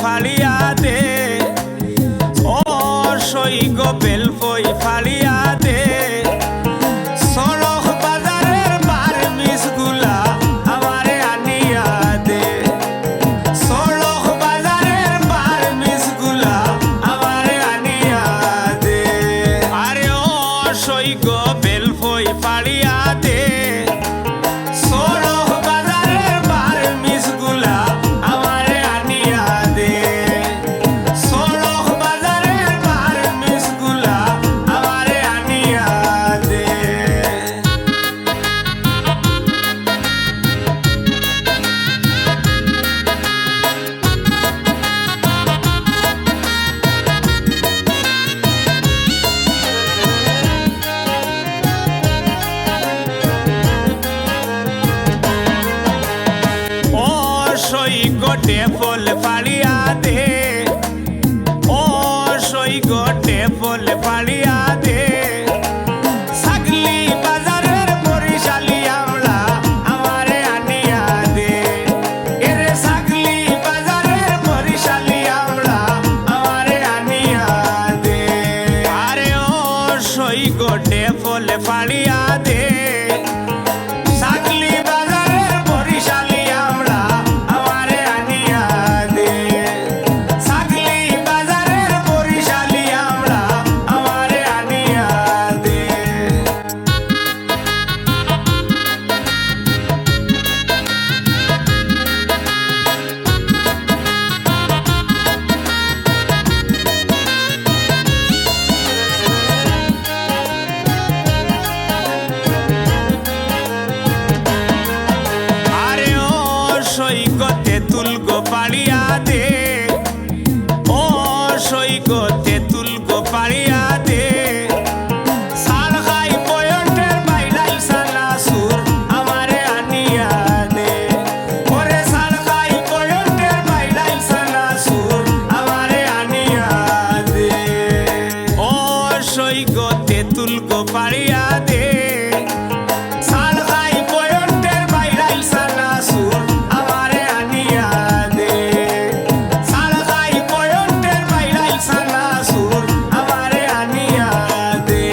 ফালিয়া দে, ও সৈগ বেলফই ফালিয়া দে। সড়ক বাজারের বার্মিস গুলা আমারে আনিয়া দে, সড়ক বাজারের বার্মিস গুলা আমারে আনিয়া দে। আরে ও সৈগ বেলফই ফালিয়া দে, সড়ক বাজারের বার্মিস গুলা আমারে আনিয়া দে, সড়ক বাজারের বার্মিস গুলা আমারে আনিয়া দে। ও সৈগ টেফল ফালিয়া দে, ও সৈগ টেফল ফালিয়া দে। ছাগলি বাজারের বরিশালি আমলা আমারে আনিয়া দে, এরে ছাগলি বাজারের বরিশালি আমলা আমারে আনিয়া দে। আরে ও সৈগ টেফল ফালিয়া দে, ছাগলি বাজারের বরিশালি আমলা আমারে আনিয়া দে, ছাগলি বাজারের বরিশালি আমলা আমারে আনিয়া দে। আরে ও সৈগ তেঁতুল গো পাড়িয়া দে, ও সৈগ তেঁতুল গো পাড়িয়া দে। শাল খাই বয়ন্টের বাইলাই সানাসুর আমারে আনিয়া দে, ওরে শাল খাই বয়ন্টের বাইলাই সানাসুর আমারে আনিয়া দে। ও সৈগ তেঁতুল গো পাড়িয়া দে, শাল খাই বয়ন্টের বাইলাই সানাসুর আমারে আনিয়া দে, শাল খাই বয়ন্টের বাইলাই সানাসুর আমারে আনিয়া দে।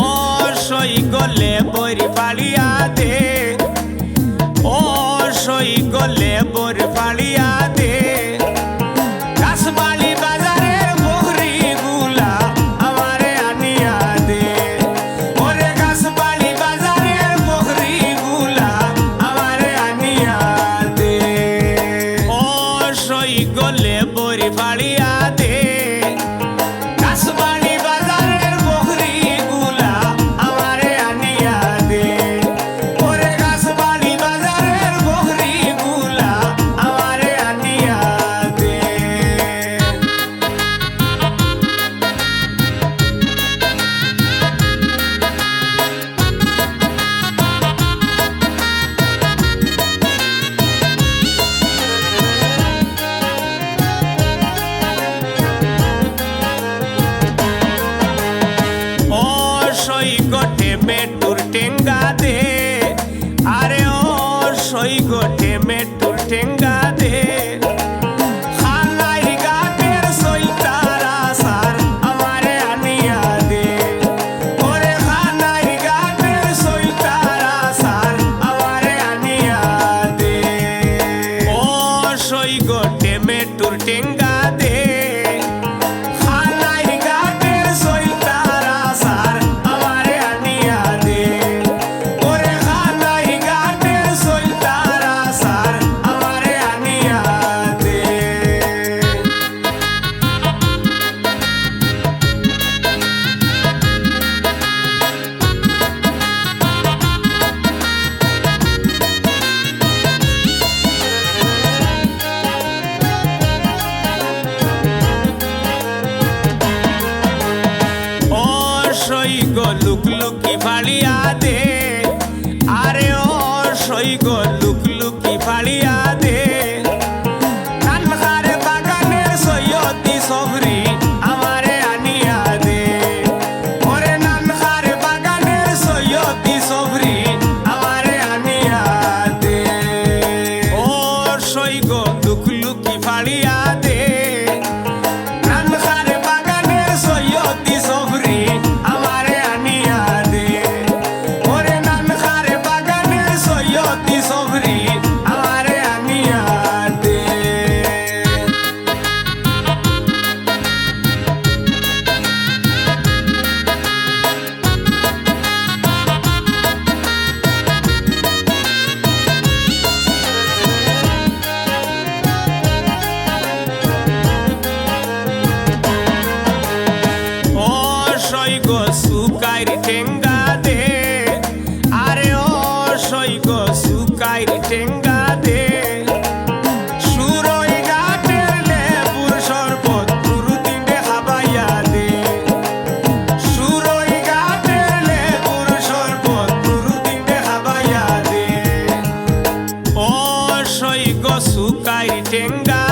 ও সৈগ লেবর ফালিয়া দে, ও সৈগ লেবর ফালিয়া দে। কাশবালি বাজারের বহরি গুলা আমারে আনিয়া দে, ওরে কাশবালি বাজারের বহরি গুলা আমারে আনিয়া দে। ও সৈগ লেবর ফালিয়া দে, কাশবালি বাজারের বহরি গুলা আমারে আনিয়া দে, ওরে কাশবালি বাজারের বহরি গুলা আমারে আনিয়া দে। ও সৈগ টেমেটুর টেঙ্গা দে, আরে ও সৈগ টেমেটুর টেঙ্গা দে। খানাই ঘাটের সৈতার আসার আমারে আনিয়া দে, ওরে খানাই ঘাটের সৈতার আসার আমারে আনিয়া দে। ও সৈগ টেমেটুর টেঙ্গা দে, খানাই ঘাটের সৈতার আসার আমারে আনিয়া দে, ওরে খানাই ঘাটের সৈতার আসার আমারে আনিয়া দে। ও বাড়িয়া দে নানখার বাগানের সৈয়দি সফরি আমারে আনিয়া দে ওরে নানখার বাগানের সৈয়দি সফরি আমারে আনিয়া দে সুকাইর টেঙ্গা দে আরে ও সৈগ সুকাইর টেঙ্গা দে সুরই ঘাটের লেবুর শরবত গুরু তিনটে খাবাইয়া দে সুরই ঘাটের লেবুর শরবত গুরু তিনটে খাবাইয়া দে ও সৈগ সুকাইর টেঙ্গা